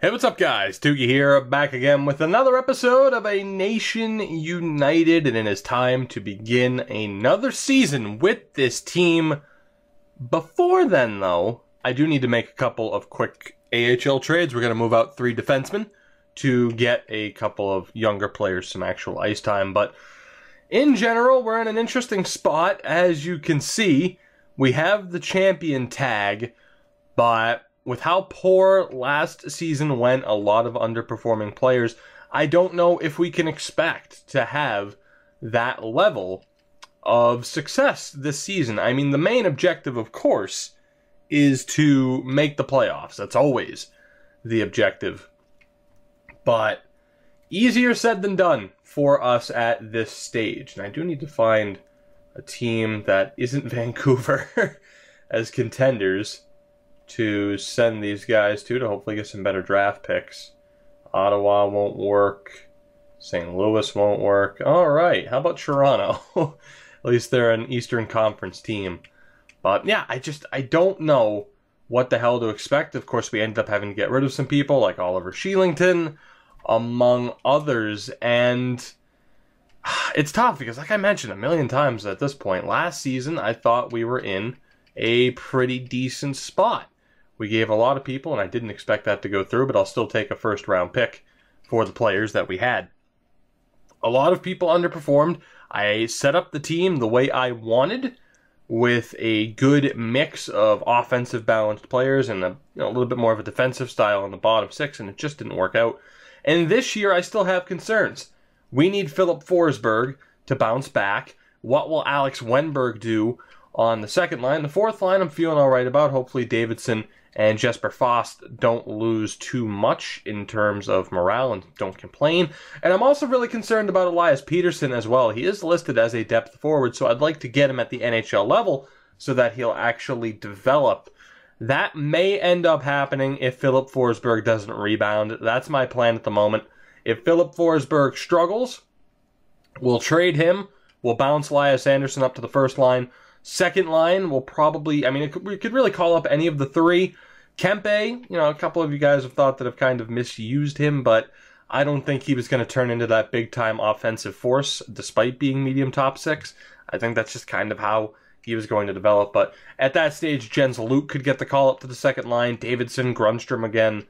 Hey, what's up, guys? Toogie here, back again with another episode of A Nation United, and it is time to begin another season with this team. Before then, though, I do need to make a couple of quick AHL trades. We're going to move out 3 defensemen to get a couple of younger players some actual ice time, but in general, we're in an interesting spot. As you can see, we have the champion tag, but with how poor last season went, a lot of underperforming players, I don't know if we can expect to have that level of success this season. I mean, the main objective, of course, is to make the playoffs. That's always the objective. But easier said than done for us at this stage. And I do need to find a team that isn't Vancouver as contenders to send these guys to hopefully get some better draft picks. Ottawa won't work. St. Louis won't work. Alright, how about Toronto? At least they're an Eastern Conference team. But yeah, I don't know what the hell to expect. Of course, we ended up having to get rid of some people like Oliver Sheelington, among others. And it's tough because, like I mentioned a million times at this point, last season I thought we were in a pretty decent spot. We gave a lot of people, and I didn't expect that to go through, but I'll still take a first-round pick for the players that we had. A lot of people underperformed. I set up the team the way I wanted, with a good mix of offensive balanced players and a little bit more of a defensive style in the bottom 6, and it just didn't work out. And this year, I still have concerns. We need Philip Forsberg to bounce back. What will Alex Wennberg do on the second line? The fourth line, I'm feeling all right about. Hopefully, Davidson and Jesper Fast don't lose too much in terms of morale and don't complain. And I'm also really concerned about Elias Pettersson as well. He is listed as a depth forward, so I'd like to get him at the NHL level so that he'll actually develop. That may end up happening if Philip Forsberg doesn't rebound. That's my plan at the moment. If Philip Forsberg struggles, we'll trade him. We'll bounce Elias Anderson up to the first line. Second line will probably, we could really call up any of the 3. Kempe, a couple of you guys have thought that I've kind of misused him, but I don't think he was going to turn into that big-time offensive force, despite being medium top 6. I think that's just kind of how he was going to develop, but at that stage, Jens Luke could get the call up to the second line, Davidson, Grundstrom again.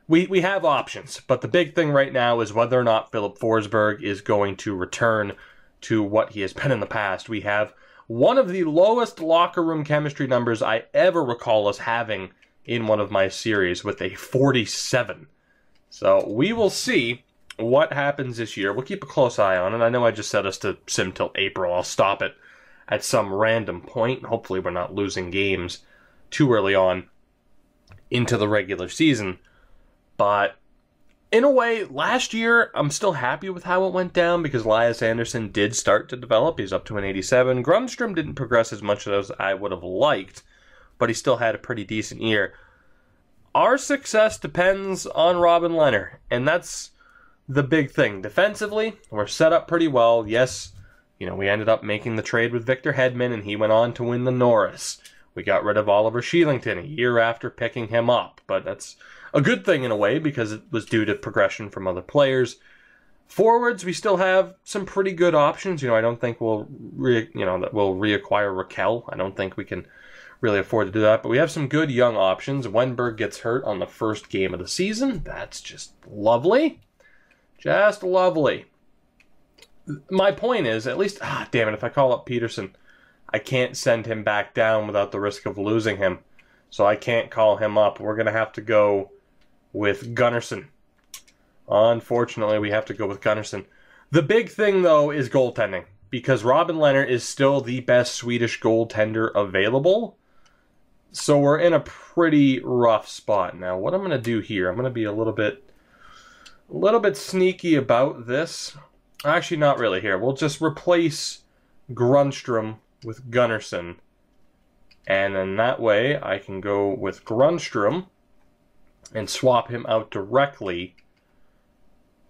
We have options, but the big thing right now is whether or not Philip Forsberg is going to return to what he has been in the past. We have one of the lowest locker room chemistry numbers I ever recall us having in one of my series, with a 47. So we will see what happens this year. We'll keep a close eye on it. I know I just set us to sim till April. I'll stop it at some random point. Hopefully we're not losing games too early on into the regular season. But in a way, last year, I'm still happy with how it went down because Elias Anderson did start to develop. He's up to an 87. Grundstrom didn't progress as much as I would have liked, but he still had a pretty decent year. Our success depends on Robin Lehner, and that's the big thing. Defensively, we're set up pretty well. Yes, we ended up making the trade with Victor Hedman, and he went on to win the Norris. We got rid of Oliver Sheelington a year after picking him up, but that's a good thing in a way because it was due to progression from other players. Forwards, we still have some pretty good options. I don't think we'll reacquire Raquel. I don't think we can really afford to do that, but we have some good young options. Wennberg gets hurt on the first game of the season. That's just lovely. Just lovely. My point is, at least, damn it, if I call up Pettersson, I can't send him back down without the risk of losing him. So I can't call him up. We're going to have to go with Gunnarsson. Unfortunately, we have to go with Gunnarsson. The big thing, though, is goaltending, because Robin Lehner is still the best Swedish goaltender available. So we're in a pretty rough spot. Now, what I'm going to do here, I'm going to be a little bit sneaky about this. Actually, not really here. We'll just replace Grundstrom with Gunnarsson. And then that way, I can go with Grundstrom and swap him out directly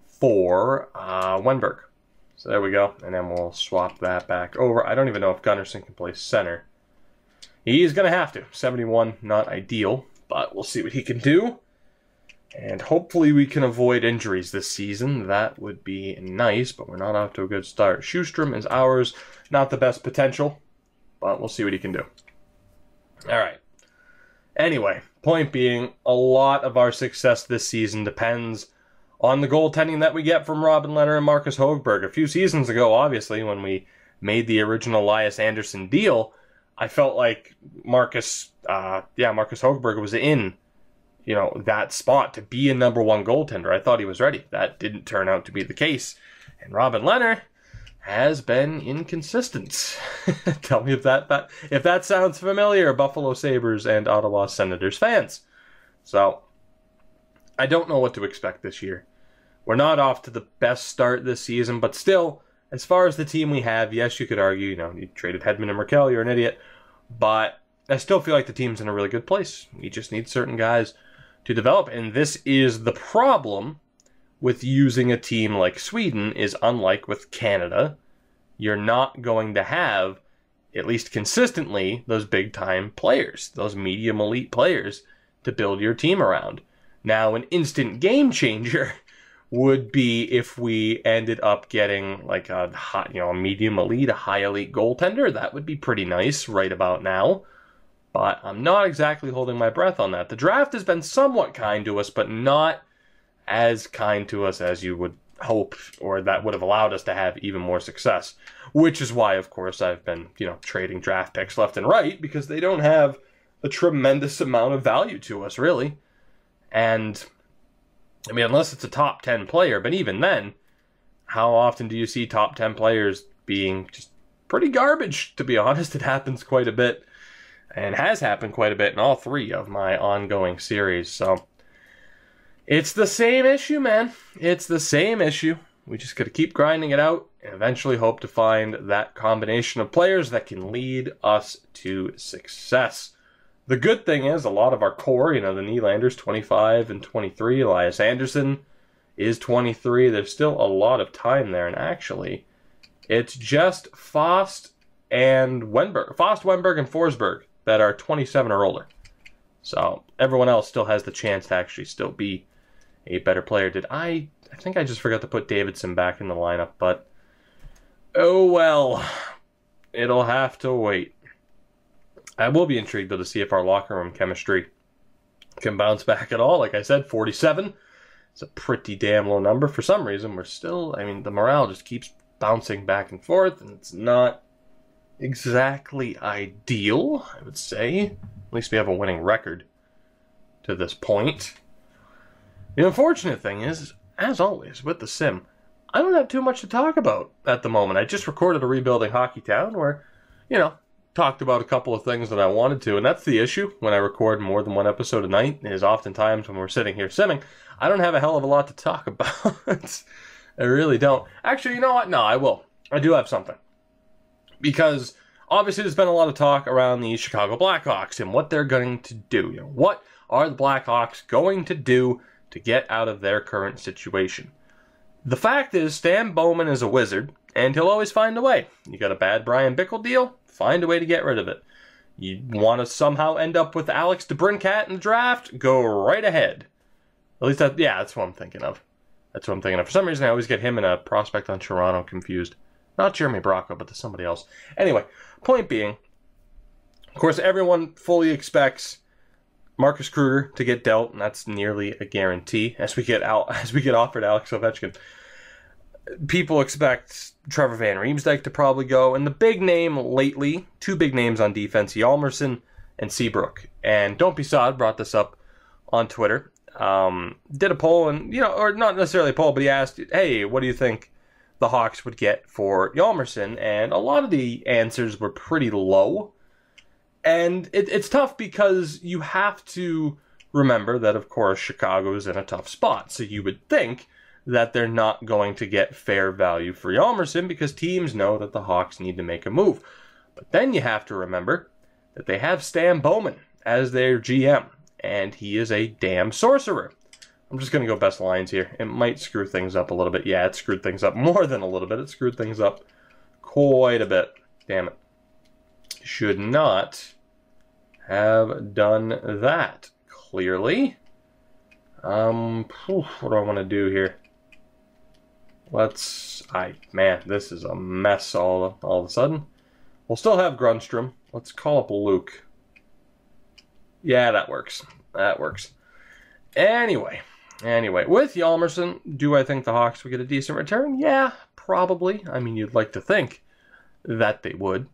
for Wennberg. So there we go. And then we'll swap that back over. I don't even know if Gunnarsson can play center. He's going to have to. 71, not ideal, but we'll see what he can do. And hopefully we can avoid injuries this season. That would be nice, but we're not off to a good start. Schustrom is ours. Not the best potential, but we'll see what he can do. All right. Anyway, point being, a lot of our success this season depends on the goaltending that we get from Robin Lehner and Marcus Högberg. A few seasons ago, obviously, when we made the original Elias Anderson deal, I felt like Marcus Högberg was in, that spot to be a number one goaltender. I thought he was ready. That didn't turn out to be the case. And Robin Lehner has been inconsistent. Tell me if that sounds familiar, Buffalo Sabres and Ottawa Senators fans. So, I don't know what to expect this year. We're not off to the best start this season, but still, as far as the team we have, yes, you could argue, you traded Hedman and Merkel, you're an idiot. But I still feel like the team's in a really good place. We just need certain guys to develop. And this is the problem with using a team like Sweden, is unlike with Canada, you're not going to have, at least consistently, those big-time players, those medium elite players to build your team around. Now, an instant game changer would be if we ended up getting like a medium elite, a high elite goaltender. That would be pretty nice right about now. But I'm not exactly holding my breath on that. The draft has been somewhat kind to us, but not as kind to us as you would hope, or that would have allowed us to have even more success. Which is why, of course, I've been, trading draft picks left and right, because they don't have a tremendous amount of value to us, really. And I mean, unless it's a top 10 player, but even then, how often do you see top 10 players being just pretty garbage, to be honest? It happens quite a bit, and has happened quite a bit in all three of my ongoing series. So, it's the same issue, man. It's the same issue. We just got to keep grinding it out, and eventually hope to find that combination of players that can lead us to success. The good thing is, a lot of our core, the Nylander's 25 and 23, Elias Anderson is 23. There's still a lot of time there, and actually, it's just Fost, Wennberg, and Forsberg that are 27 or older. So, everyone else still has the chance to actually still be a better player. I think I just forgot to put Davidson back in the lineup, but oh well. It'll have to wait. I will be intrigued, though, to see if our locker room chemistry can bounce back at all. Like I said, 47 is a pretty damn low number. For some reason, the morale just keeps bouncing back and forth, and it's not exactly ideal, I would say. At least we have a winning record to this point. The unfortunate thing is, as always, with the sim, I don't have too much to talk about at the moment. I just recorded a Rebuilding Hockey Town where, talked about a couple of things that I wanted to, and that's the issue when I record more than one episode a night, is oftentimes when we're sitting here simming, I don't have a hell of a lot to talk about. I really don't. Actually, you know what? No, I will. I do have something. Because, obviously, there's been a lot of talk around the Chicago Blackhawks and what they're going to do. What are the Blackhawks going to do to get out of their current situation? The fact is, Stan Bowman is a wizard, and he'll always find a way. You got a bad Brian Bickle deal? Find a way to get rid of it. You want to somehow end up with Alex DeBrincat in the draft? Go right ahead. At least, that's what I'm thinking of. For some reason, I always get him and a prospect on Toronto confused. Not Jeremy Bracco, but somebody else. Anyway, point being, of course, everyone fully expects Marcus Kruger to get dealt, and that's nearly a guarantee as we get offered Alex Ovechkin. People expect Trevor Van Riemsdyk to probably go, and the big name lately, two big names on defense, Hjalmarsson and Seabrook. And Don't Be Sod brought this up on Twitter. Did a poll, and or not necessarily a poll, but he asked, "Hey, what do you think the Hawks would get for Hjalmarsson?" And a lot of the answers were pretty low. And it's tough because you have to remember that, of course, Chicago's in a tough spot. So you would think that they're not going to get fair value for Hjalmarsson because teams know that the Hawks need to make a move. But then you have to remember that they have Stan Bowman as their GM, and he is a damn sorcerer. I'm just going to go best lines here. It might screw things up a little bit. Yeah, it screwed things up more than a little bit. It screwed things up quite a bit. Damn it. Should not have done that, clearly. What do I want to do here? Man, this is a mess all of a sudden. We'll still have Grundstrom. Let's call up Luke. Yeah, that works. That works. Anyway, with Hjalmarsson, do I think the Hawks would get a decent return? Yeah, probably. I mean, you'd like to think that they would.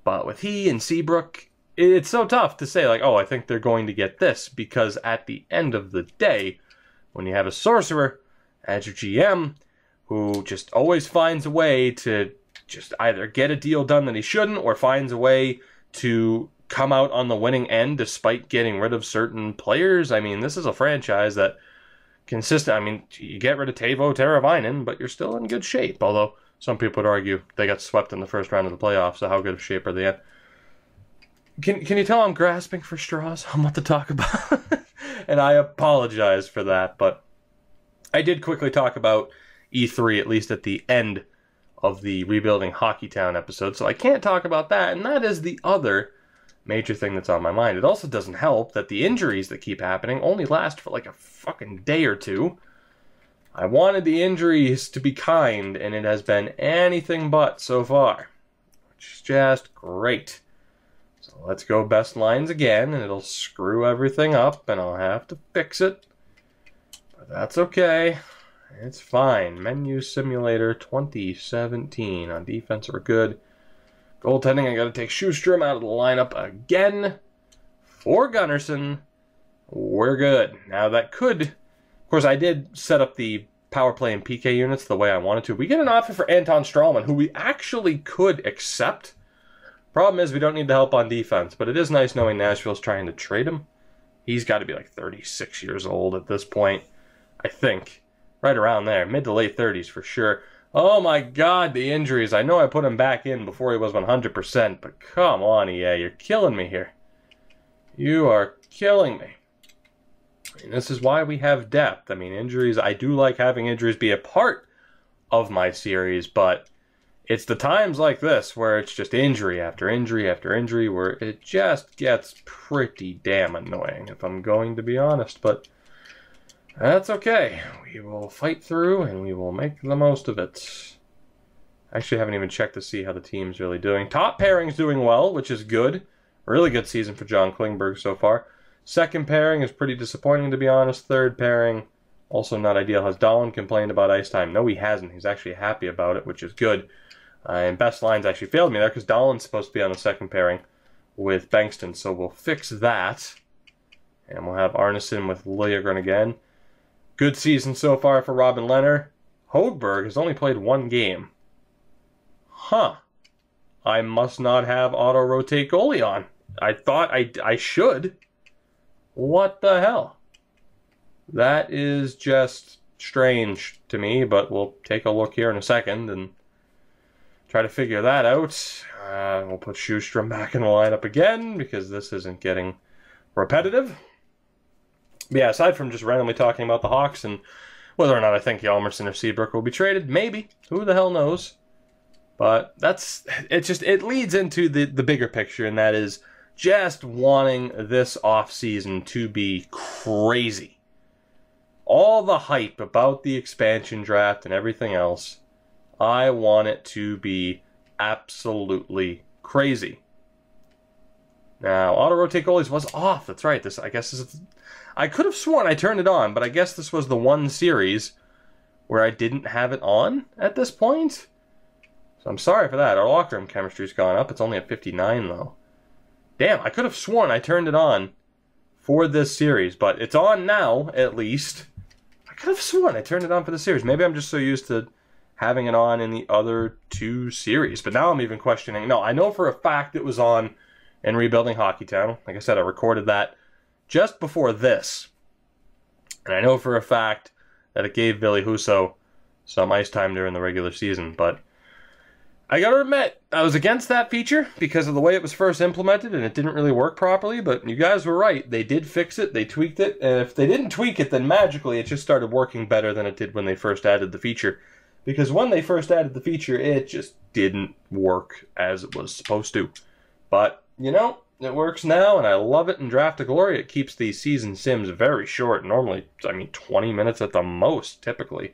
But with he and Seabrook, it's so tough to say, like, oh, I think they're going to get this. Because at the end of the day, when you have a sorcerer as your GM, who just always finds a way to just either get a deal done that he shouldn't, or finds a way to come out on the winning end despite getting rid of certain players. I mean, this is a franchise that consistent. I mean, you get rid of Teuvo Teravainen, but you're still in good shape. Although some people would argue they got swept in the first round of the playoffs, so how good of shape are they in? Can you tell I'm grasping for straws on what to talk about? And I apologize for that, but I did quickly talk about E3, at least at the end of the Rebuilding Hockeytown episode, so I can't talk about that, and that is the other major thing that's on my mind. It also doesn't help that the injuries that keep happening only last for like a fucking day or two. I wanted the injuries to be kind, and it has been anything but so far, which is just great. So let's go best lines again, and it'll screw everything up, and I'll have to fix it. But that's okay. It's fine. Menu Simulator 2017. On defense, we're good. Goaltending, I got to take Schustrom out of the lineup again. For Gunnarsson, we're good. Now that could... Of course, I did set up the power play and PK units the way I wanted to. We get an offer for Anton Strawman, who we actually could accept. Problem is, we don't need the help on defense, but it is nice knowing Nashville's trying to trade him. He's got to be like 36 years old at this point, I think. Right around there. Mid to late 30s for sure. Oh my god, the injuries. I know I put him back in before he was 100%, but come on, EA, you're killing me here. You are killing me. And this is why we have depth. I mean, injuries, I do like having injuries be a part of my series, but it's the times like this where it's just injury after injury after injury where it just gets pretty damn annoying, if I'm going to be honest, but that's okay. We will fight through and we will make the most of it. I actually haven't even checked to see how the team's really doing. Top pairing's doing well, which is good. Really good season for John Klingberg so far. Second pairing is pretty disappointing, to be honest. Third pairing, also not ideal. Has Dahlin complained about ice time? No, he hasn't. He's actually happy about it, which is good. And best lines actually failed me there because Dahlin's supposed to be on the second pairing with Bankston, so we'll fix that. And we'll have Arneson with Liljegren again. Good season so far for Robin Lehner. Hoegberg has only played one game. Huh. I must not have auto-rotate goalie on. I thought I should. What the hell? That is just strange to me, but we'll take a look here in a second and try to figure that out. We'll put Schustrom back in the lineup again because this isn't getting repetitive. But yeah, aside from just randomly talking about the Hawks and whether or not I think Hjalmarsson or Seabrook will be traded, maybe. Who the hell knows? But it leads into the bigger picture, and that is just wanting this offseason to be crazy. All the hype about the expansion draft and everything else, I want it to be absolutely crazy. Now, auto-rotate goalies was off. That's right. I could have sworn I turned it on, but I guess this was the one series where I didn't have it on at this point. So I'm sorry for that. Our locker room chemistry's gone up. It's only at 59, though. Damn, I could have sworn I turned it on for this series, but it's on now, at least. I could have sworn I turned it on for the series. Maybe I'm just so used to having it on in the other two series, but now I'm even questioning. No, I know for a fact it was on in Rebuilding Hockeytown. Like I said, I recorded that just before this. And I know for a fact that it gave Billy Husso some ice time during the regular season, but I gotta admit, I was against that feature because of the way it was first implemented and it didn't really work properly, but you guys were right. They did fix it, they tweaked it, and if they didn't tweak it, then magically it just started working better than it did when they first added the feature. Because when they first added the feature, it just didn't work as it was supposed to. But, you know, it works now, and I love it in Draft to Glory. It keeps these season sims very short. Normally, 20 minutes at the most, typically.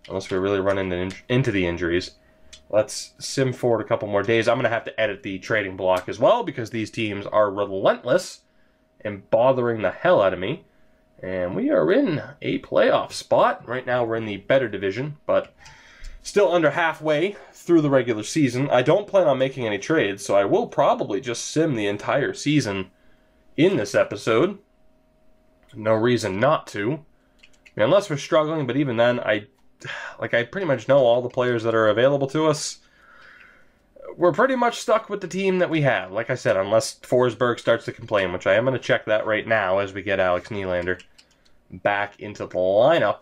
Unless we really run into the injuries. Let's sim forward a couple more days. I'm going to have to edit the trading block as well, because these teams are relentless and bothering the hell out of me. And we are in a playoff spot. Right now we're in the better division, but still under halfway through the regular season. I don't plan on making any trades, so I will probably just sim the entire season in this episode. No reason not to. I mean, unless we're struggling, but even then, I pretty much know all the players that are available to us. We're pretty much stuck with the team that we have. Like I said, unless Forsberg starts to complain, which I am going to check that right now as we get Alex Nylander back into the lineup.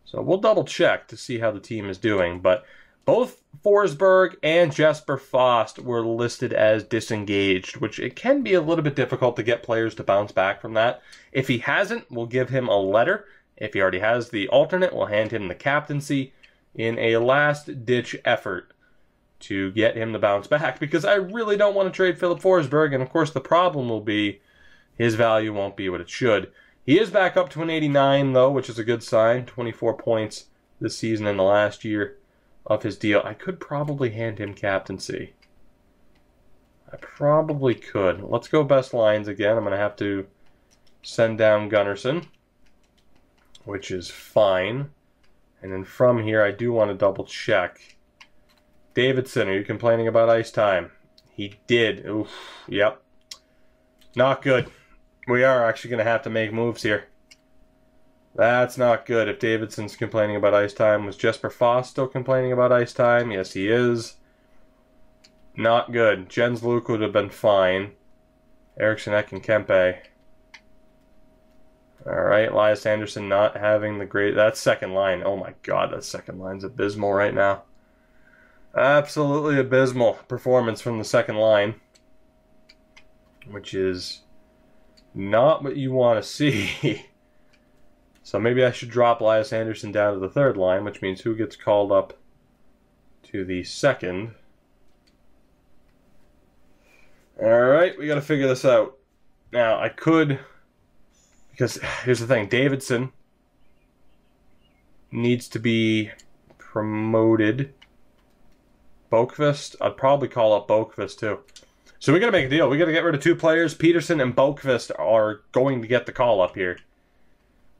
So we'll double check to see how the team is doing. But both Forsberg and Jesper Fast were listed as disengaged, which it can be a little bit difficult to get players to bounce back from that. If he hasn't, we'll give him a letter. If he already has the alternate, we'll hand him the captaincy in a last-ditch effort to get him to bounce back, because I really don't want to trade Philip Forsberg, and of course the problem will be his value won't be what it should. He is back up to an 89, though, which is a good sign. 24 points this season in the last year of his deal. I could probably hand him captaincy. I probably could. Let's go best lines again. I'm going to have to send down Gunnarsson, which is fine. And then from here, I do want to double check. Davidson, are you complaining about ice time? He did. Oof. Yep. Not good. We are actually going to have to make moves here. That's not good if Davidson's complaining about ice time. Was Jesper Foss still complaining about ice time? Yes, he is. Not good. Jens Luke would have been fine. Eriksson, Ek, and Kempe. Alright, Elias Anderson not having the great... That second line. Oh my god, that second line's abysmal right now. Absolutely abysmal performance from the second line. Which is not what you want to see. So maybe I should drop Elias Anderson down to the third line, which means who gets called up to the second. Alright, we got to figure this out. Now, I could... Because here's the thing, Davidson needs to be promoted. Boqvist, I'd probably call up Boqvist too. So we got to make a deal. We got to get rid of two players. Peterson and Boqvist are going to get the call up here.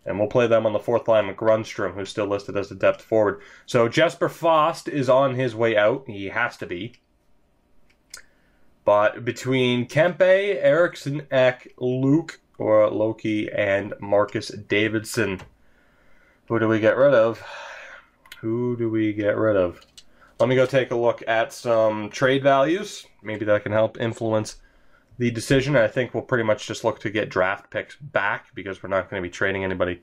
And we'll play them on the fourth line with Grundstrom, who's still listed as a depth forward. So Jesper Fast is on his way out. He has to be. But between Kempe, Eriksson, Ek, Luke, or Loki, and Marcus Davidson, who do we get rid of? Who do we get rid of? Let me go take a look at some trade values. Maybe that can help influence the decision. I think we'll pretty much just look to get draft picks back, because we're not going to be trading anybody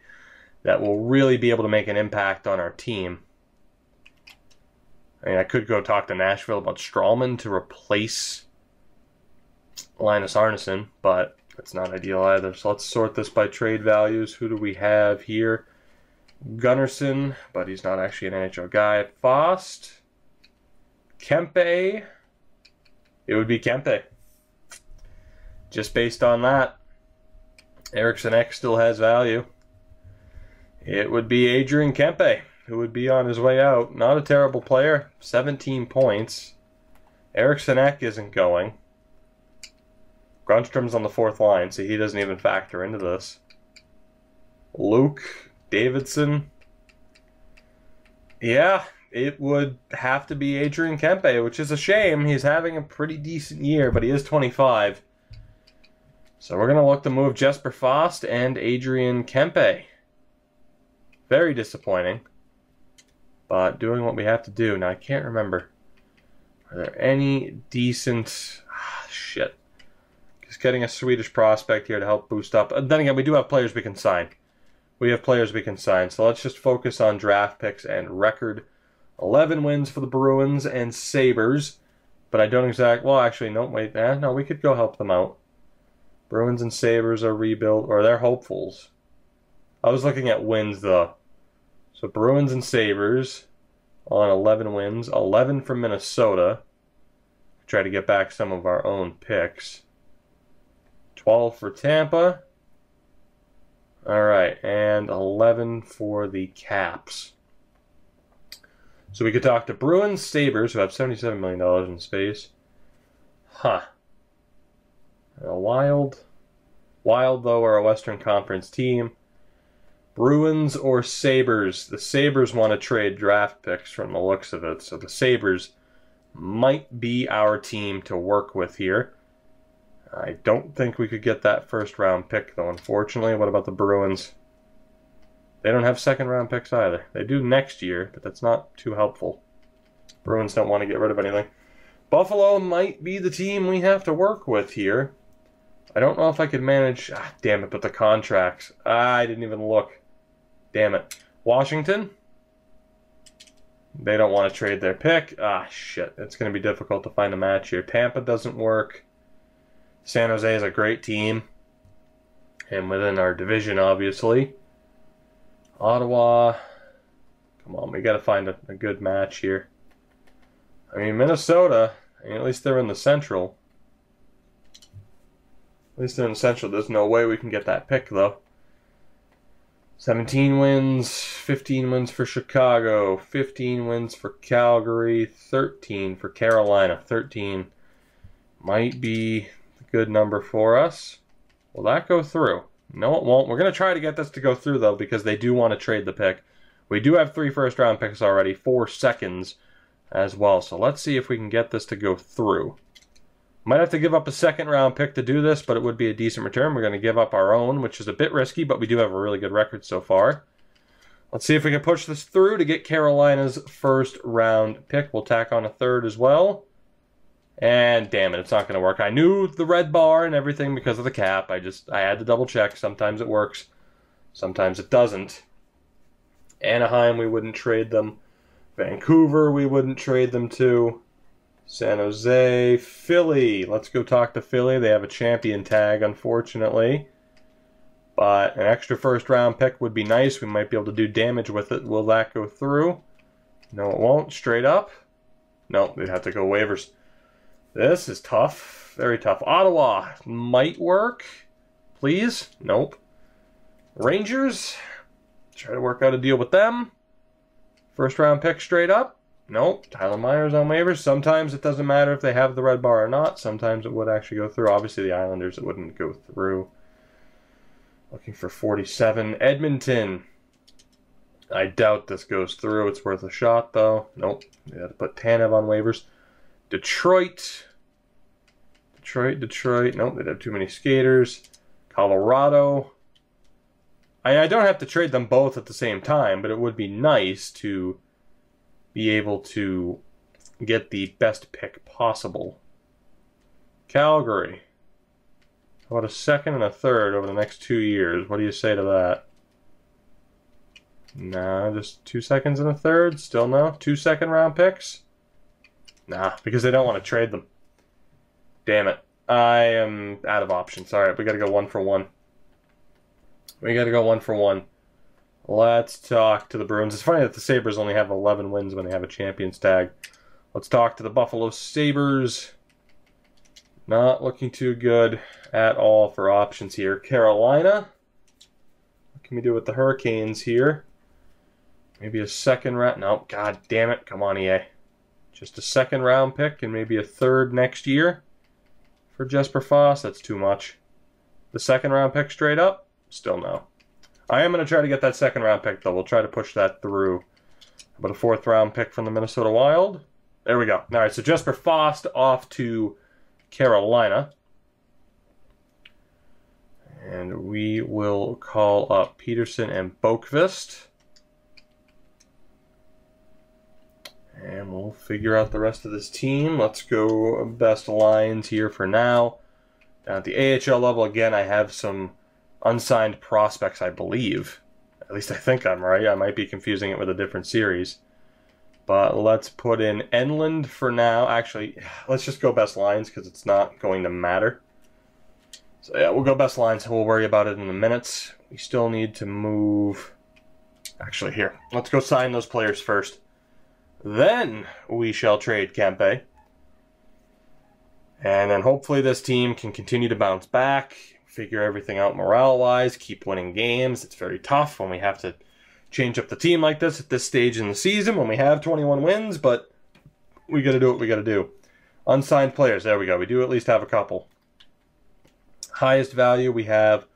that will really be able to make an impact on our team. I mean, I could go talk to Nashville about Strawman to replace Linus Arneson, but that's not ideal either. So let's sort this by trade values. Who do we have here? Gunnarsson, but he's not actually an NHL guy. Fast. Kempe. It would be Kempe. Just based on that. Eriksson Ek still has value. It would be Adrian Kempe, who would be on his way out. Not a terrible player. 17 points. Eriksson Ek isn't going. Grundstrom's on the fourth line, so he doesn't even factor into this. Luke, Davidson. Yeah, it would have to be Adrian Kempe, which is a shame. He's having a pretty decent year, but he is 25. So we're going to look to move Jesper Fast and Adrian Kempe. Very disappointing, but doing what we have to do. Now, I can't remember. Are there any decent... shit. Just getting a Swedish prospect here to help boost up. Then again, we do have players we can sign. We have players we can sign. So let's just focus on draft picks and record. 11 wins for the Bruins and Sabres. But I don't exactly... Well, actually, no, wait. No, we could go help them out. Bruins and Sabres are rebuilt, or they're hopefuls. I was looking at wins, though. So Bruins and Sabres on 11 wins. 11 from Minnesota. Try to get back some of our own picks. 12 for Tampa. All right, and 11 for the Caps. So we could talk to Bruins, Sabres, who have $77 million in space. Huh. Wild. Wild, though, are a Western Conference team. Bruins or Sabres? The Sabres want to trade draft picks from the looks of it, so the Sabres might be our team to work with here. I don't think we could get that first round pick, though, unfortunately. What about the Bruins? They don't have second round picks either. They do next year, but that's not too helpful. Bruins don't want to get rid of anything. Buffalo might be the team we have to work with here. I don't know if I could manage... damn it, but the contracts. I didn't even look. Damn it. Washington? They don't want to trade their pick. Shit. It's going to be difficult to find a match here. Tampa doesn't work. San Jose is a great team. And within our division, obviously. Ottawa. Come on, we got to find a good match here. I mean, Minnesota, at least they're in the Central. At least they're in the Central. There's no way we can get that pick, though. 17 wins, 15 wins for Chicago, 15 wins for Calgary, 13 for Carolina. 13 might be a good number for us. Will that go through? No, it won't. We're going to try to get this to go through, though, because they do want to trade the pick. We do have 3 first-round picks already, 4 seconds as well. So let's see if we can get this to go through. Might have to give up a second-round pick to do this, but it would be a decent return. We're going to give up our own, which is a bit risky, but we do have a really good record so far. Let's see if we can push this through to get Carolina's first-round pick. We'll tack on a third as well. And damn it, it's not going to work. I knew the red bar and everything because of the cap. I had to double check. Sometimes it works. Sometimes it doesn't. Anaheim, we wouldn't trade them. Vancouver, we wouldn't trade them to. San Jose, Philly. Let's go talk to Philly. They have a champion tag, unfortunately. But an extra first-round pick would be nice. We might be able to do damage with it. Will that go through? No, it won't. Straight up? No, they'd have to go waivers. This is tough. Very tough. Ottawa might work. Please? Nope. Rangers? Try to work out a deal with them. First-round pick straight up? Nope. Tyler Myers on waivers. Sometimes it doesn't matter if they have the red bar or not. Sometimes it would actually go through. Obviously, the Islanders, it wouldn't go through. Looking for 47. Edmonton. I doubt this goes through. It's worth a shot, though. Nope. They had to put Tanev on waivers. Detroit. Detroit. Nope, they'd have too many skaters. Colorado. I don't have to trade them both at the same time, but it would be nice to be able to get the best pick possible. Calgary. How about a second and a third over the next 2 years? What do you say to that? Nah, just 2 seconds and a third? Still no? 2 second-round picks? Nah, because they don't want to trade them. Damn it. I am out of options. Alright, we gotta go 1 for 1. We gotta go 1 for 1. Let's talk to the Bruins. It's funny that the Sabres only have 11 wins when they have a Champions tag. Let's talk to the Buffalo Sabres. Not looking too good at all for options here. Carolina. What can we do with the Hurricanes here? Maybe a second round. No, god damn it. Come on, EA. Just a second round pick and maybe a third next year for Jesper Foss. That's too much. The second round pick straight up? Still no. I am going to try to get that second round pick, though. We'll try to push that through. How about a 4th round pick from the Minnesota Wild? There we go. All right, so Jesper Foss off to Carolina. And we will call up Peterson and Boqvist. And we'll figure out the rest of this team. Let's go best lines here for now. Down at the AHL level, again, I have some unsigned prospects, I believe. At least I think I'm right. I might be confusing it with a different series. But let's put in Enland for now. Actually, let's just go best lines because it's not going to matter. So yeah, we'll go best lines. We'll worry about it in a minute. We still need to move... Actually, here. Let's go sign those players first. Then we shall trade Kempe. And then hopefully this team can continue to bounce back, figure everything out morale-wise, keep winning games. It's very tough when we have to change up the team like this at this stage in the season when we have 21 wins, but we got to do what we got to do. Unsigned players, there we go. We do at least have a couple. Highest value, we have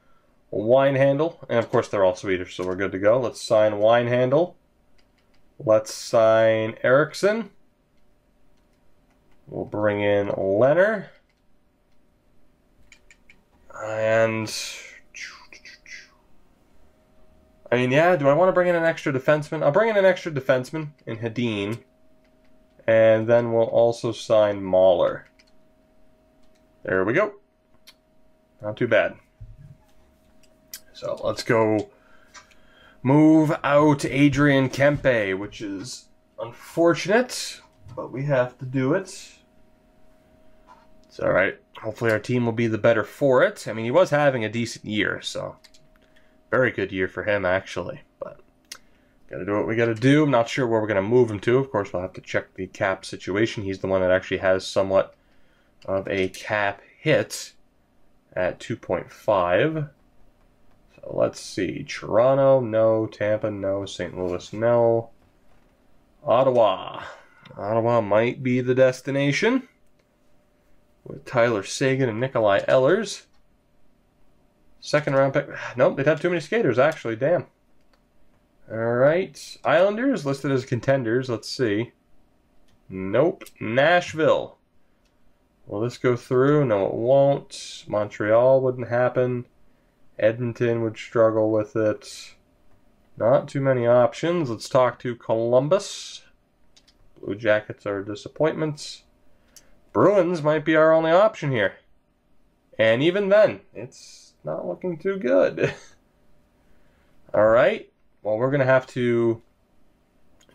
Winehandle, and of course they're all Swedish, so we're good to go. Let's sign Winehandle. Let's sign Eriksson. We'll bring in Leonard. And I mean, yeah, do I want to bring in an extra defenseman? I'll bring in an extra defenseman in Hedin. And then we'll also sign Mahler. There we go. Not too bad. So let's go move out Adrian Kempe, which is unfortunate, but we have to do it. It's all right. Hopefully our team will be the better for it. I mean, he was having a decent year, so very good year for him, actually. But got to do what we got to do. I'm not sure where we're going to move him to. Of course, we'll have to check the cap situation. He's the one that actually has somewhat of a cap hit at 2.5. So let's see. Toronto, no. Tampa, no. St. Louis, no. Ottawa. Ottawa might be the destination with Tyler Seguin and Nikolai Ehlers. Second round pick. Nope, they'd have too many skaters, actually. Damn. Alright. Islanders listed as contenders. Let's see. Nope. Nashville. Will this go through? No, it won't. Montreal wouldn't happen. Edmonton would struggle with it. Not too many options. Let's talk to Columbus. Blue Jackets are disappointments. Bruins might be our only option here. And even then, it's not looking too good. Alright. Well, we're going to have to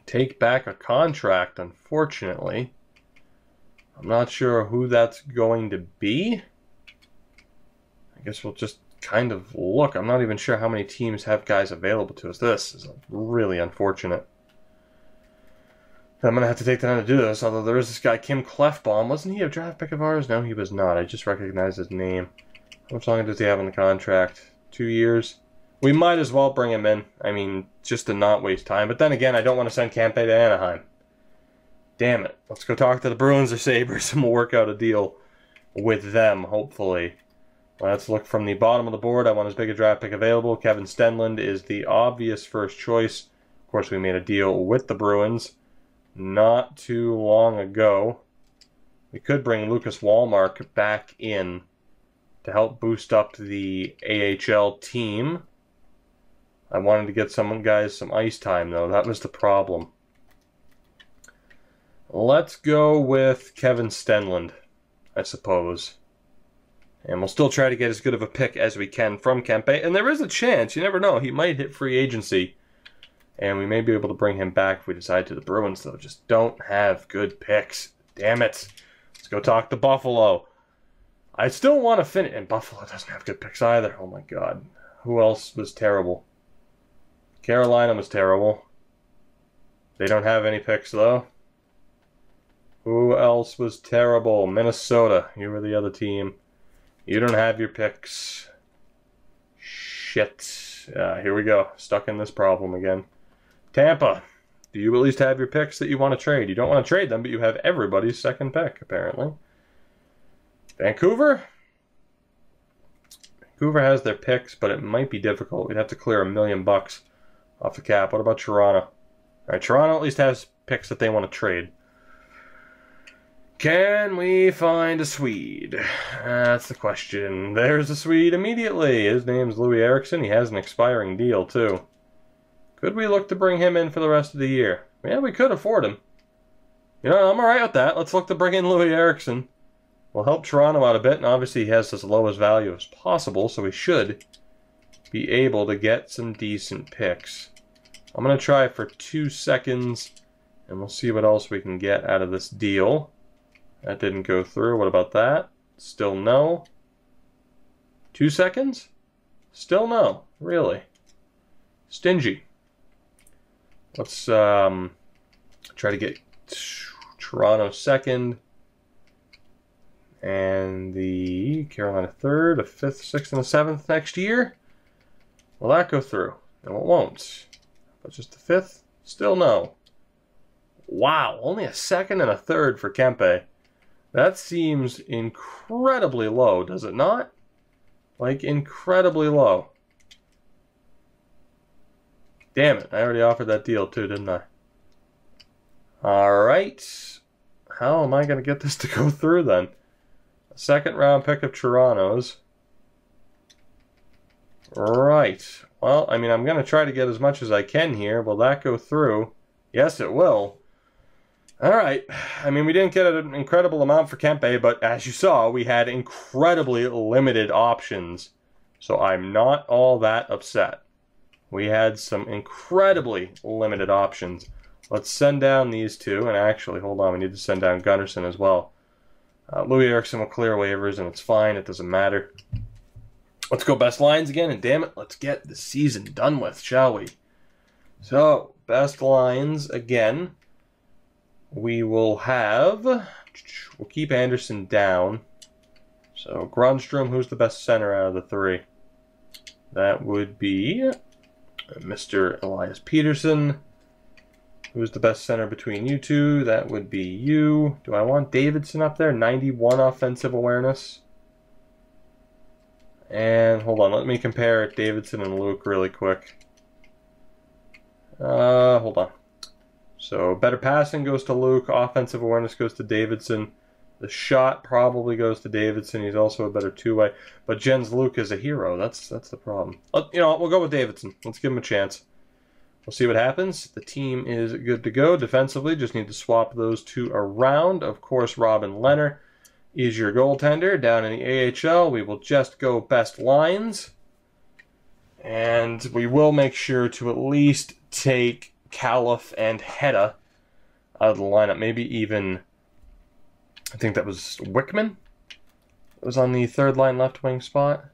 take back a contract, unfortunately. I'm not sure who that's going to be. I guess we'll just kind of look. I'm not even sure how many teams have guys available to us. This is really unfortunate. I'm going to have to take time to do this, although there is this guy, Kim Clefbaum. Wasn't he a draft pick of ours? No, he was not. I just recognized his name. How much longer does he have on the contract? 2 years? We might as well bring him in. I mean, just to not waste time. But then again, I don't want to send Kempe to Anaheim. Damn it. Let's go talk to the Bruins or Sabres and we'll work out a deal with them, hopefully. Let's look from the bottom of the board. I want as big a draft pick available. Kevin Stenlund is the obvious first choice. Of course, we made a deal with the Bruins not too long ago. We could bring Lucas Wallmark back in to help boost up the AHL team. I wanted to get some guys some ice time, though. That was the problem. Let's go with Kevin Stenlund, I suppose. And we'll still try to get as good of a pick as we can from Kempe. And there is a chance, you never know, he might hit free agency. And we may be able to bring him back if we decide to. The Bruins, though, just don't have good picks. Damn it. Let's go talk to Buffalo. I still want to finish. And Buffalo doesn't have good picks either. Oh, my God. Who else was terrible? Carolina was terrible. They don't have any picks, though. Who else was terrible? Minnesota. You were the other team. You don't have your picks. Shit. Here we go. Stuck in this problem again. Tampa. Do you at least have your picks that you want to trade? You don't want to trade them, but you have everybody's second pick, apparently. Vancouver. Vancouver has their picks, but it might be difficult. We'd have to clear $1 million off the cap. What about Toronto? All right, Toronto at least has picks that they want to trade. Can we find a Swede? That's the question. There's a Swede immediately. His name's Louis Eriksson. He has an expiring deal, too. Could we look to bring him in for the rest of the year? Yeah, we could afford him. You know, I'm alright with that. Let's look to bring in Louis Eriksson. We'll help Toronto out a bit, and obviously he has as low as value as possible, so we should be able to get some decent picks. I'm going to try for 2 seconds, and we'll see what else we can get out of this deal. That didn't go through. What about that? Still no. 2 seconds? Still no. Really? Stingy. Let's try to get Toronto second. And the Carolina 3rd, a 5th, 6th, and a 7th next year. Will that go through? No, it won't. But just the 5th? Still no. Wow, only a 2nd and a 3rd for Kempe. That seems incredibly low, does it not? Like, incredibly low. Damn it, I already offered that deal too, didn't I? Alright. How am I going to get this to go through then? A 2nd round pick of Toronto's. Right. Well, I mean, I'm going to try to get as much as I can here. Will that go through? Yes, it will. Alright. I mean, we didn't get an incredible amount for Kempe, but as you saw, we had incredibly limited options. So I'm not all that upset. We had some incredibly limited options. Let's send down these two. And actually, hold on, we need to send down Gunnarsson as well. Louis Eriksson will clear waivers, and it's fine. It doesn't matter. Let's go best lines again, and damn it, let's get the season done with, shall we? So, best lines again. We will have... We'll keep Anderson down. So, Grunstrom, who's the best center out of the 3? That would be Mr. Elias Peterson. Who's the best center between you two? That would be you. Do I want Davidson up there? 91 offensive awareness. And hold on, let me compare Davidson and Luke really quick. Hold on. So better passing goes to Luke. Offensive awareness goes to Davidson. The shot probably goes to Davidson. He's also a better two-way. But Jens Luke is a hero. That's the problem. You know what? We'll go with Davidson. Let's give him a chance. We'll see what happens. The team is good to go. Defensively, just need to swap those two around. Of course, Robin Leonard is your goaltender. Down in the AHL, we will just go best lines. And we will make sure to at least take Califf and Hedda out of the lineup. Maybe even, I think that was Wickman. It was on the 3rd line left wing spot.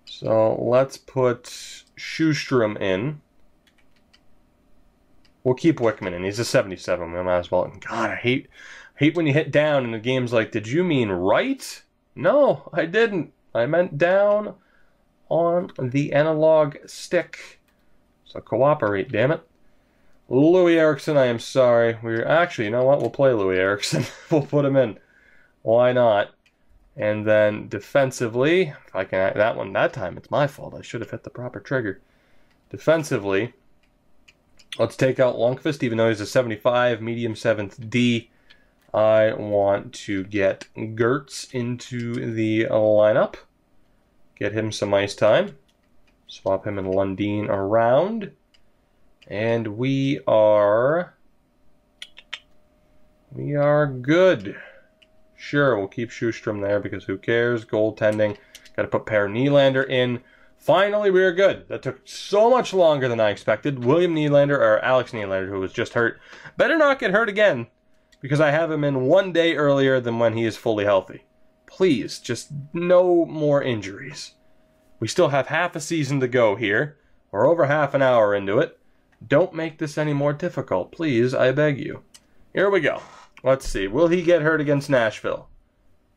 So let's put Sjostrom in. We'll keep Wickman in. He's a 77. We might as well. God, I hate when you hit down in the game's like, did you mean right? No, I didn't. I meant down on the analog stick. So cooperate, damn it. Louis Eriksson, I am sorry. We're actually, you know what? We'll play Louis Eriksson. We'll put him in. Why not? And then defensively, if I can, that time it's my fault. I should have hit the proper trigger. Defensively, let's take out Lundqvist, even though he's a 75, medium 7th D. I want to get Gertz into the lineup. Get him some ice time. Swap him and Lundin around. And we are good. Sure, we'll keep Sjostrom there because who cares? Goaltending. Got to put Per Nylander in. Finally, we are good. That took so much longer than I expected. William Nylander, or Alex Nylander, who was just hurt, better not get hurt again because I have him in 1 day earlier than when he is fully healthy. Please, just no more injuries. We still have half a season to go here. We're over half an hour into it. Don't make this any more difficult, please, I beg you. Here we go. Let's see. Will he get hurt against Nashville?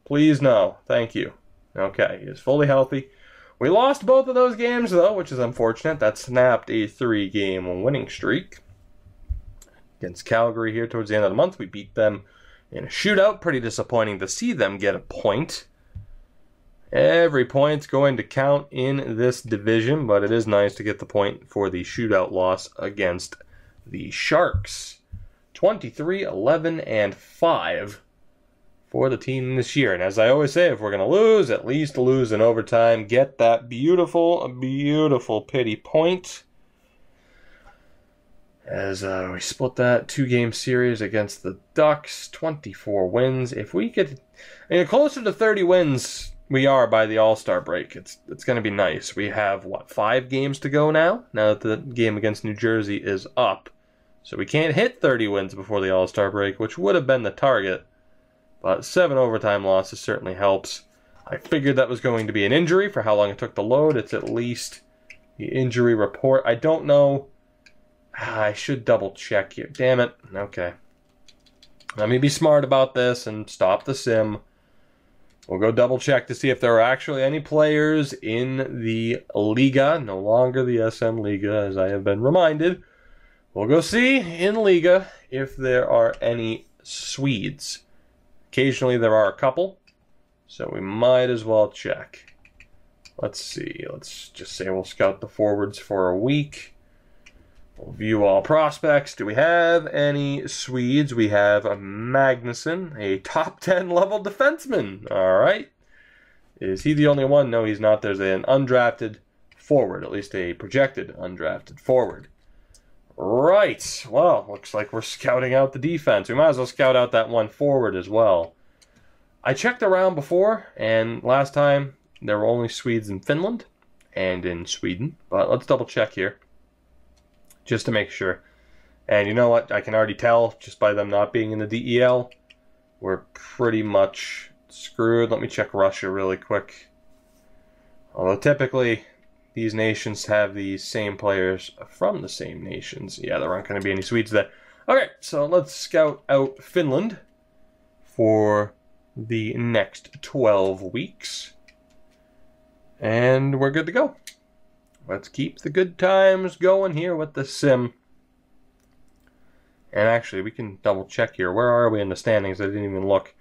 Please no. Thank you. Okay, he is fully healthy. We lost both of those games, though, which is unfortunate. That snapped a 3-game winning streak. Against Calgary here towards the end of the month, we beat them in a shootout. Pretty disappointing to see them get a point. Every point's going to count in this division, but it is nice to get the point for the shootout loss against the Sharks. 23-11-5 for the team this year. And as I always say, if we're going to lose, at least lose in overtime. Get that beautiful, beautiful pity point. As we split that 2-game series against the Ducks, 24 wins. If we get closer to 30 wins we are by the All-Star break, it's going to be nice. We have, 5 games to go now that the game against New Jersey is up. So we can't hit 30 wins before the All-Star break, which would have been the target. But 7 overtime losses certainly helps. I figured that was going to be an injury for how long it took to load. It's at least the injury report. I don't know. I should double check here. Damn it. Okay. Let me be smart about this and stop the sim. We'll go double check to see if there are actually any players in the Liga, no longer the SM Liga, as I have been reminded. We'll go see in Liga if there are any Swedes. Occasionally there are a couple, so we might as well check. Let's see, let's just say we'll scout the forwards for a week. We'll view all prospects. Do we have any Swedes? We have a Magnusson, a top 10 level defenseman. All right. Is he the only one? No, he's not. There's an undrafted forward, at least a projected undrafted forward. Right. Well, looks like we're scouting out the defense. We might as well scout out that one forward as well. I checked around before, and last time there were only Swedes in Finland and in Sweden. But let's double check here, just to make sure. And you know what? I can already tell, just by them not being in the DEL, we're pretty much screwed. Let me check Russia really quick. Although typically, these nations have the same players from the same nations. Yeah, there aren't going to be any Swedes there. Okay, so let's scout out Finland for the next 12 weeks. And we're good to go. Let's keep the good times going here with the sim. And actually, we can double check here. Where are we in the standings? I didn't even look.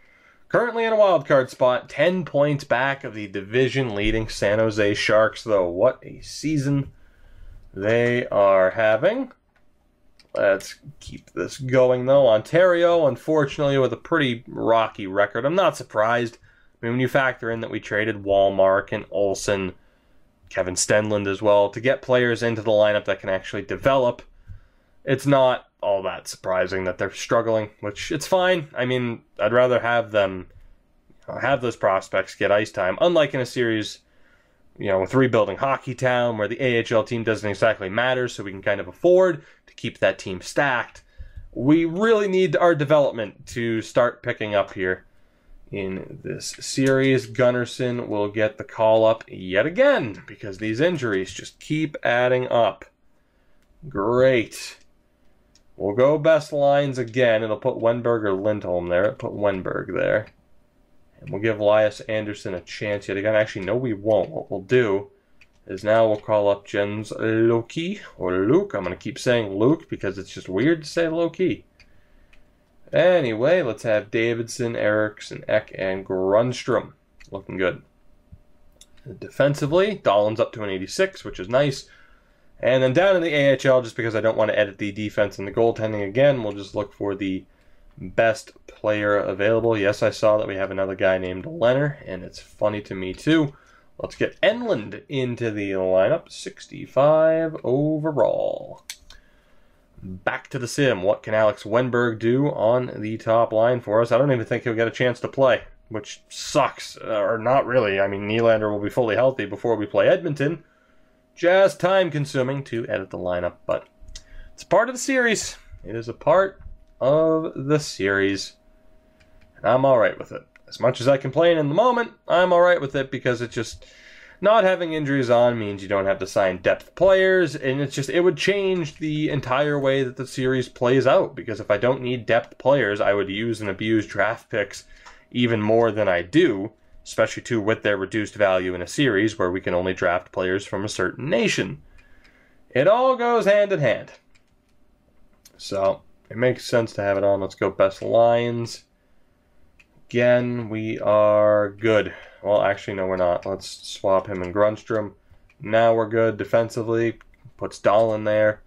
Currently in a wildcard spot, 10 points back of the division-leading San Jose Sharks, though. What a season they are having. Let's keep this going, though. Ontario, unfortunately, with a pretty rocky record. I'm not surprised. I mean, when you factor in that we traded Walmart and Olsen, Kevin Stenlund as well, to get players into the lineup that can actually develop, it's not all that surprising that they're struggling, which it's fine. I mean, I'd rather have them have those prospects get ice time, unlike in a series, with rebuilding Hockey Town, where the AHL team doesn't exactly matter, so we can kind of afford to keep that team stacked. We really need our development to start picking up here in this series. Gunnarsson will get the call up yet again because these injuries just keep adding up. Great. We'll go best lines again. It'll put Wenberg or Lindholm there. It'll put Wenberg there. And we'll give Elias Anderson a chance yet again. Actually, no, we won't. What we'll do is now we'll call up Jens Loki, or Luke. I'm going to keep saying Luke because it's just weird to say Loki. Anyway, let's have Davidson, Eriksson, Ek, and Grundstrom. Looking good. Defensively, Dahlin's up to an 86, which is nice. And then down in the AHL, just because I don't want to edit the defense and the goaltending again, we'll just look for the best player available. Yes, I saw that we have another guy named Leonard, and it's funny to me too. Let's get Enlund into the lineup. 65 overall. Back to the sim. What can Alex Wenberg do on the top line for us? I don't even think he'll get a chance to play, which sucks. Or not really. I mean, Nylander will be fully healthy before we play Edmonton. Just time consuming to edit the lineup, but it's part of the series. It is a part of the series. And I'm alright with it. As much as I complain in the moment, I'm alright with it because it's just not having injuries on means you don't have to sign depth players, and it would change the entire way that the series plays out, because if I don't need depth players, I would use and abuse draft picks even more than I do, especially too with their reduced value in a series where we can only draft players from a certain nation. It all goes hand in hand. So it makes sense to have it on. Let's go best lines. Again, we are good. Well, actually, no, we're not. Let's swap him and Grundstrom. Now we're good defensively. Puts Dahlin there.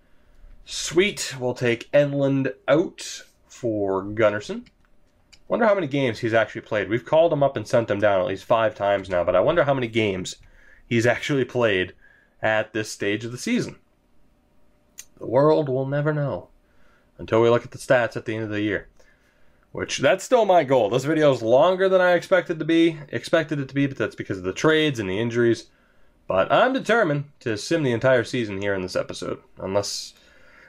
Sweet. We'll take Enlund out for Gunnarsson. Wonder how many games he's actually played. We've called him up and sent him down at least 5 times now, but I wonder how many games he's actually played at this stage of the season. The world will never know until we look at the stats at the end of the year. Which, that's still my goal. This video is longer than I expected it to be, but that's because of the trades and the injuries. But I'm determined to sim the entire season here in this episode. Unless,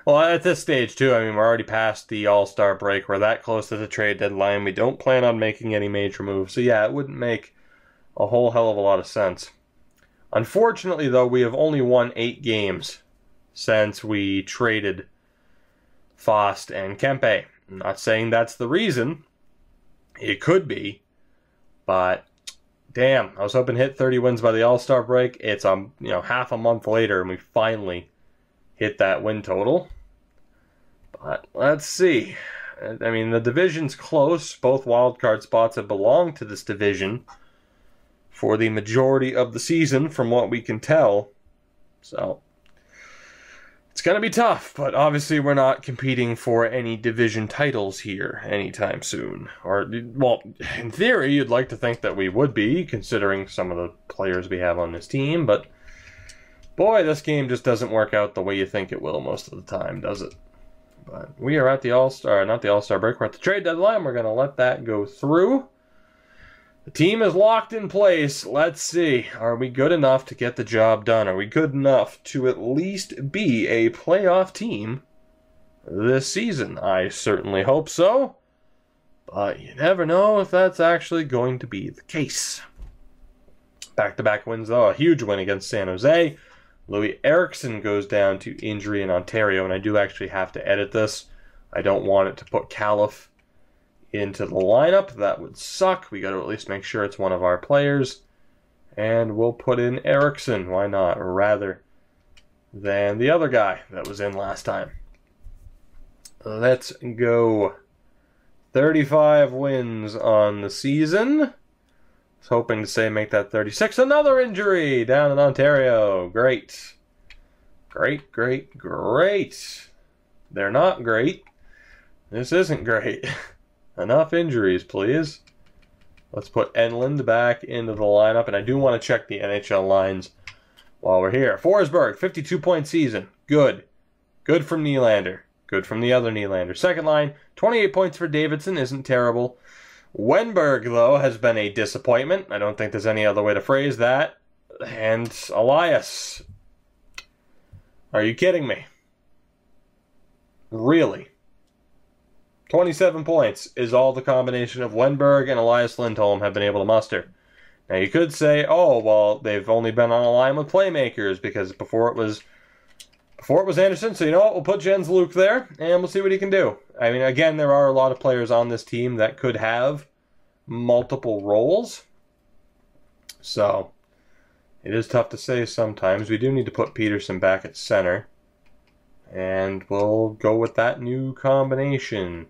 well, at this stage too, I mean, we're already past the All-Star break. We're that close to the trade deadline. We don't plan on making any major moves. So yeah, it wouldn't make a whole hell of a lot of sense. Unfortunately, though, we have only won 8 games since we traded Fost and Kempe. I'm not saying that's the reason. It could be. But damn, I was hoping to hit 30 wins by the All-Star break. It's half a month later, and we finally hit that win total. But let's see. I mean, the division's close. Both wildcard spots have belonged to this division for the majority of the season, from what we can tell. So it's going to be tough, but obviously we're not competing for any division titles here anytime soon. Or, well, in theory, you'd like to think that we would be, considering some of the players we have on this team, but boy, this game just doesn't work out the way you think it will most of the time, does it? But we are at the All-Star, not the All-Star break, we're at the trade deadline. We're going to let that go through. The team is locked in place. Let's see. Are we good enough to get the job done? Are we good enough to at least be a playoff team this season? I certainly hope so. But you never know if that's actually going to be the case. Back-to-back wins, though. A huge win against San Jose. Louis Eriksson goes down to injury in Ontario, and I do actually have to edit this. I don't want it to put Califf into the lineup. That would suck. We got to at least make sure it's one of our players. And we'll put in Eriksson. Why not? Rather than the other guy that was in last time. Let's go. 35 wins on the season. I was hoping to say make that 36. Another injury down in Ontario. Great. Great, great, great. They're not great. This isn't great. Enough injuries, please. Let's put Enland back into the lineup. And I do want to check the NHL lines while we're here. Forsberg, 52-point season. Good. Good from Nylander. Good from the other Nylander. Second line, 28 points for Davidson. Isn't terrible. Wenberg, though, has been a disappointment. I don't think there's any other way to phrase that. And Elias. Are you kidding me? Really? 27 points is all the combination of Wenberg and Elias Lindholm have been able to muster. Now, you could say, oh, well, they've only been on a line with playmakers because before it was Anderson, so you know what? We'll put Jens Luke there, and we'll see what he can do. I mean, again, there are a lot of players on this team that could have multiple roles. So, it is tough to say sometimes. We do need to put Peterson back at center. And we'll go with that new combination.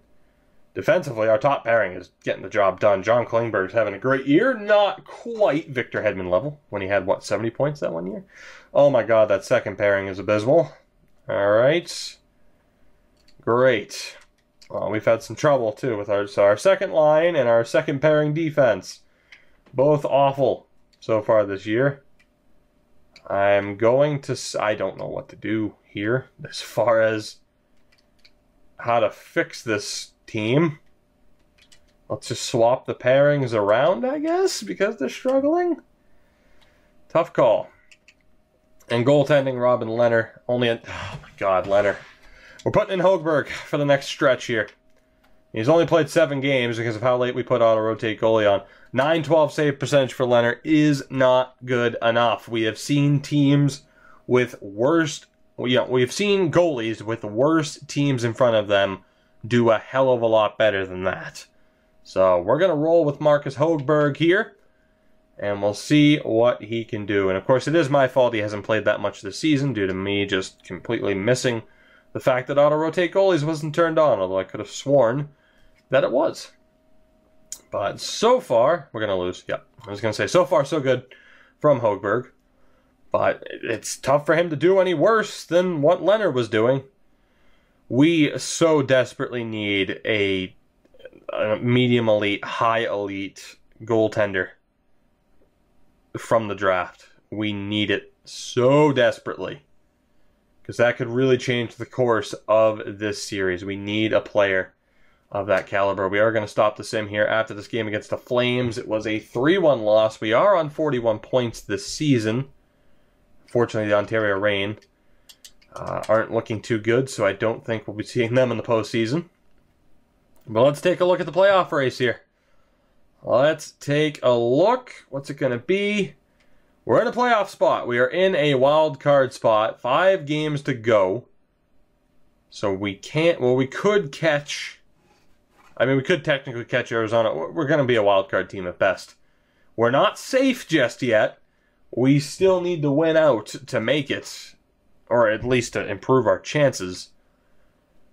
Defensively, our top pairing is getting the job done. John Klingberg's having a great year. Not quite Victor Hedman level when he had, 70 points that one year? Oh my god, that second pairing is abysmal. Alright. Great. Well, we've had some trouble, too, with our second line and our second pairing defense. Both awful so far this year. I'm going to... I don't know what to do here as far as how to fix this team. Let's just swap the pairings around, I guess, because they're struggling. Tough call. And goaltending, Robin Leonard. Oh my god, Leonard. We're putting in Hogberg for the next stretch here. He's only played 7 games because of how late we put auto-rotate goalie on. 9-12 save percentage for Leonard is not good enough. We have seen teams with worse... we've seen goalies with worse teams in front of them do a hell of a lot better than that. So we're going to roll with Marcus Hogberg here. And we'll see what he can do. And of course, it is my fault he hasn't played that much this season due to me just completely missing the fact that auto-rotate goalies wasn't turned on, although I could have sworn that it was. But so far, we're going to lose. Yeah, I was going to say, so far so good from Hogberg. But it's tough for him to do any worse than what Leonard was doing. We so desperately need a medium elite, high elite goaltender from the draft. We need it so desperately. Because that could really change the course of this series. We need a player of that caliber. We are going to stop the sim here after this game against the Flames. It was a 3-1 loss. We are on 41 points this season. Fortunately, the Ontario Reign aren't looking too good, so I don't think we'll be seeing them in the postseason. But let's take a look at the playoff race here. Let's take a look. What's it going to be? We're in a playoff spot. We are in a wild card spot. 5 games to go. So we can't... Well, we could catch... I mean, we could technically catch Arizona. We're going to be a wild card team at best. We're not safe just yet. We still need to win out to make it, or at least to improve our chances.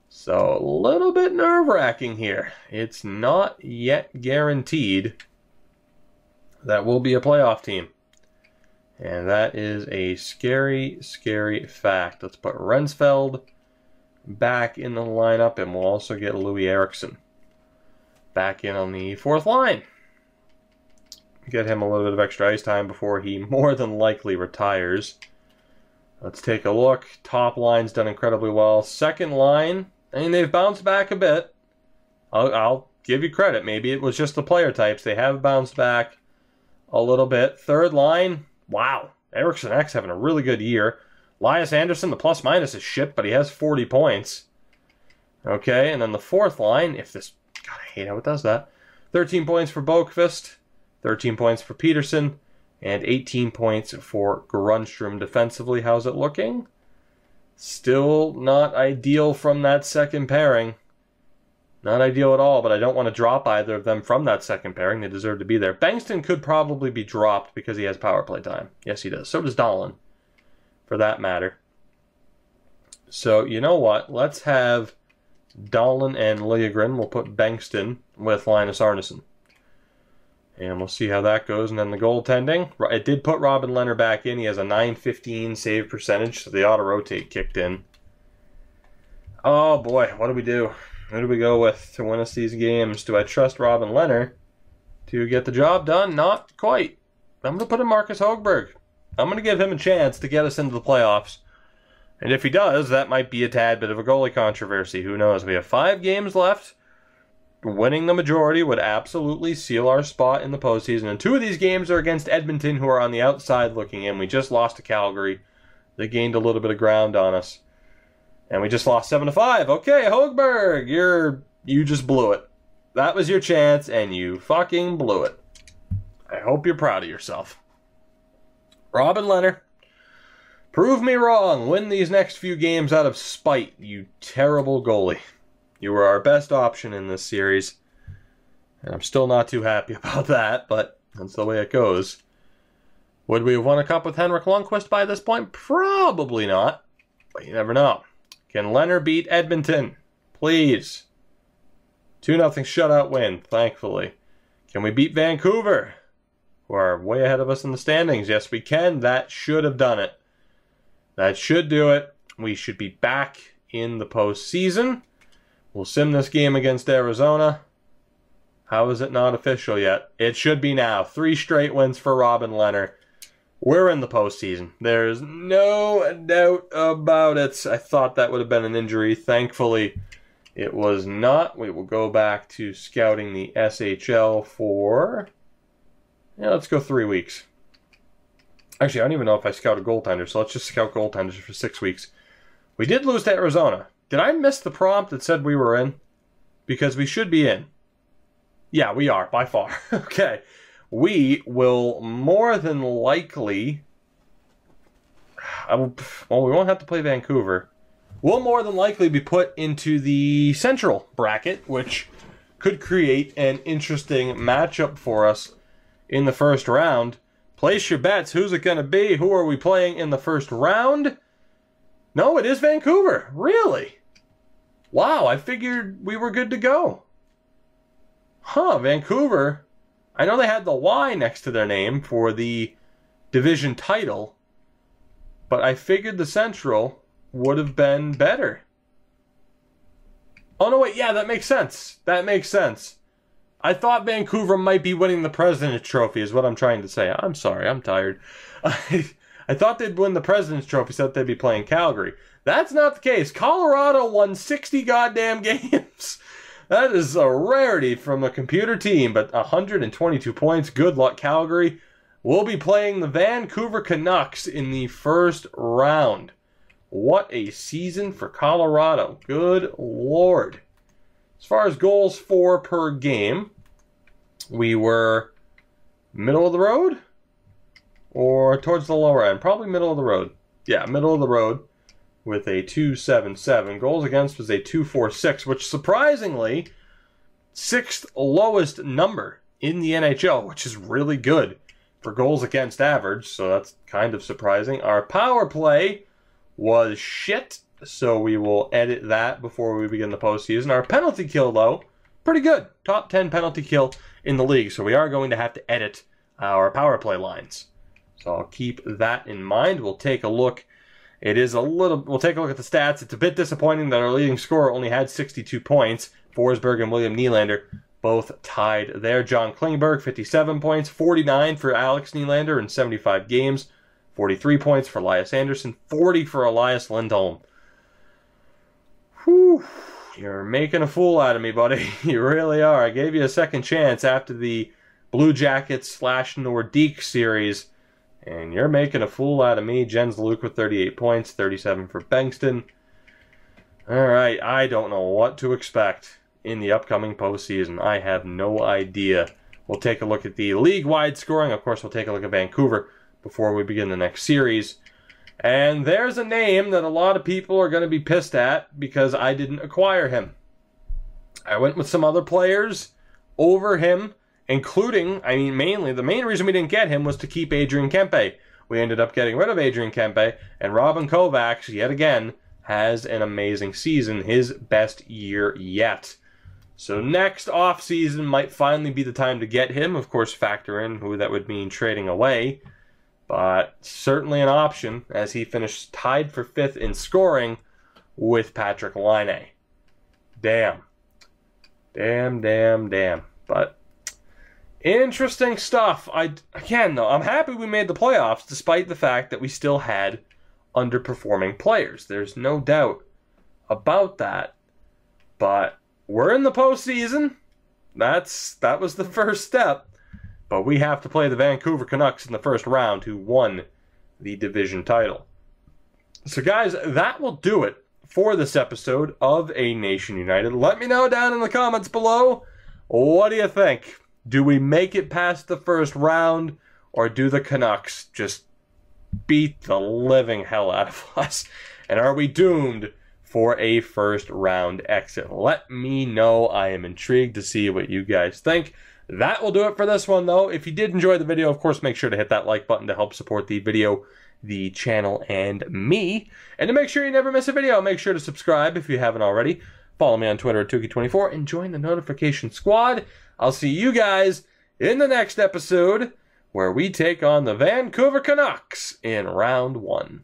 So a little bit nerve-wracking here. It's not yet guaranteed that we'll be a playoff team. And that is a scary, scary fact. Let's put Rensfeld back in the lineup, and we'll also get Louis Eriksson back in on the fourth line. Get him a little bit of extra ice time before he more than likely retires. Let's take a look. Top line's done incredibly well. Second line, I mean, they've bounced back a bit. I'll give you credit. Maybe it was just the player types. They have bounced back a little bit. Third line, wow. Eriksson X having a really good year. Elias Anderson, the plus-minus is shit, but he has 40 points. Okay, and then the fourth line, if this... God, I hate how it does that. 13 points for Boqvist, 13 points for Peterson, and 18 points for Grundstrom defensively. How's it looking? Still not ideal from that second pairing. Not ideal at all, but I don't want to drop either of them from that second pairing. They deserve to be there. Bengtsson could probably be dropped because he has power play time. Yes, he does. So does Dahlin, for that matter. So, you know what? Let's have Dahlin and Liljegren. We'll put Bengtsson with Linus Arneson. And we'll see how that goes. And then the goaltending. It did put Robin Lehner back in. He has a .915 save percentage, so the auto-rotate kicked in. Oh, boy. What do we do? Who do we go with to win us these games? Do I trust Robin Lehner to get the job done? Not quite. I'm going to put in Marcus Högberg. I'm going to give him a chance to get us into the playoffs. And if he does, that might be a tad bit of a goalie controversy. Who knows? We have 5 games left. Winning the majority would absolutely seal our spot in the postseason. And 2 of these games are against Edmonton, who are on the outside looking in. We just lost to Calgary. They gained a little bit of ground on us. And we just lost 7-5. Okay, Högberg, you just blew it. That was your chance, and you fucking blew it. I hope you're proud of yourself. Robin Lehner, prove me wrong. Win these next few games out of spite, you terrible goalie. You were our best option in this series. And I'm still not too happy about that, but that's the way it goes. Would we have won a cup with Henrik Lundqvist by this point? Probably not, but you never know. Can Lehner beat Edmonton? Please. 2-0 shutout win, thankfully. Can we beat Vancouver, who are way ahead of us in the standings? Yes, we can. That should have done it. That should do it. We should be back in the postseason. We'll sim this game against Arizona. How is it not official yet? It should be now. 3 straight wins for Robin Lehner. We're in the postseason. There's no doubt about it. I thought that would have been an injury. Thankfully, it was not. We will go back to scouting the SHL for... Yeah, let's go 3 weeks. Actually, I don't even know if I scouted goaltenders, so let's just scout goaltenders for 6 weeks. We did lose to Arizona. Did I miss the prompt that said we were in? Because we should be in. Yeah, we are, by far. Okay. We will more than likely... well, we won't have to play Vancouver. We'll more than likely be put into the Central bracket, which could create an interesting matchup for us in the first round. Place your bets. Who's it going to be? Who are we playing in the first round? No, it is Vancouver. Really? Wow, I figured we were good to go. Huh, Vancouver. I know they had the Y next to their name for the division title, but I figured the Central would have been better. Oh, no, wait, yeah, that makes sense. That makes sense. I thought Vancouver might be winning the President's Trophy is what I'm trying to say. I'm sorry, I'm tired. I thought they'd win the President's Trophy so that they'd be playing Calgary. That's not the case. Colorado won 60 goddamn games. That is a rarity from a computer team, but 122 points. Good luck, Calgary. We'll be playing the Vancouver Canucks in the first round. What a season for Colorado. Good Lord. As far as goals for per game, we were middle of the road or towards the lower end. Probably middle of the road. Yeah, middle of the road with a 2.77. Goals against was a 2.46, which surprisingly, 6th lowest number in the NHL, which is really good for goals against average, so that's kind of surprising. Our power play was shit, so we will edit that before we begin the postseason. Our penalty kill, though, pretty good. Top 10 penalty kill in the league, so we are going to have to edit our power play lines. So I'll keep that in mind. We'll take a look. We'll take a look at the stats. It's a bit disappointing that our leading scorer only had 62 points. Forsberg and William Nylander both tied there. John Klingberg, 57 points, 49 for Alex Nylander in 75 games, 43 points for Elias Anderson, 40 for Elias Lindholm. Whew, you're making a fool out of me, buddy. You really are. I gave you a second chance after the Blue Jackets / Nordique series, and you're making a fool out of me. Jens Luke with 38 points, 37 for Bengtsson. All right, I don't know what to expect in the upcoming postseason. I have no idea. We'll take a look at the league-wide scoring. Of course, we'll take a look at Vancouver before we begin the next series. And there's a name that a lot of people are going to be pissed at because I didn't acquire him. I went with some other players over him, including, mainly, the main reason we didn't get him was to keep Adrian Kempe. We ended up getting rid of Adrian Kempe, and Robin Kovacs, yet again, has an amazing season, his best year yet. So next offseason might finally be the time to get him. Of course, factor in who that would mean trading away. But certainly an option as he finished tied for 5th in scoring with Patrick Laine. Damn. Damn. But interesting stuff. Again, though, I'm happy we made the playoffs despite the fact that we still had underperforming players. There's no doubt about that. But we're in the postseason. That was the first step. But we have to play the Vancouver Canucks in the first round, who won the division title. So guys, that will do it for this episode of A Nation United. Let me know down in the comments below, what do you think? Do we make it past the first round, or do the Canucks just beat the living hell out of us? And are we doomed for a first round exit? Let me know. I am intrigued to see what you guys think. That will do it for this one, though. If you did enjoy the video, of course, make sure to hit that like button to help support the video, the channel, and me. And to make sure you never miss a video, make sure to subscribe if you haven't already. Follow me on Twitter at Tukey24 and join the notification squad. I'll see you guys in the next episode where we take on the Vancouver Canucks in round 1.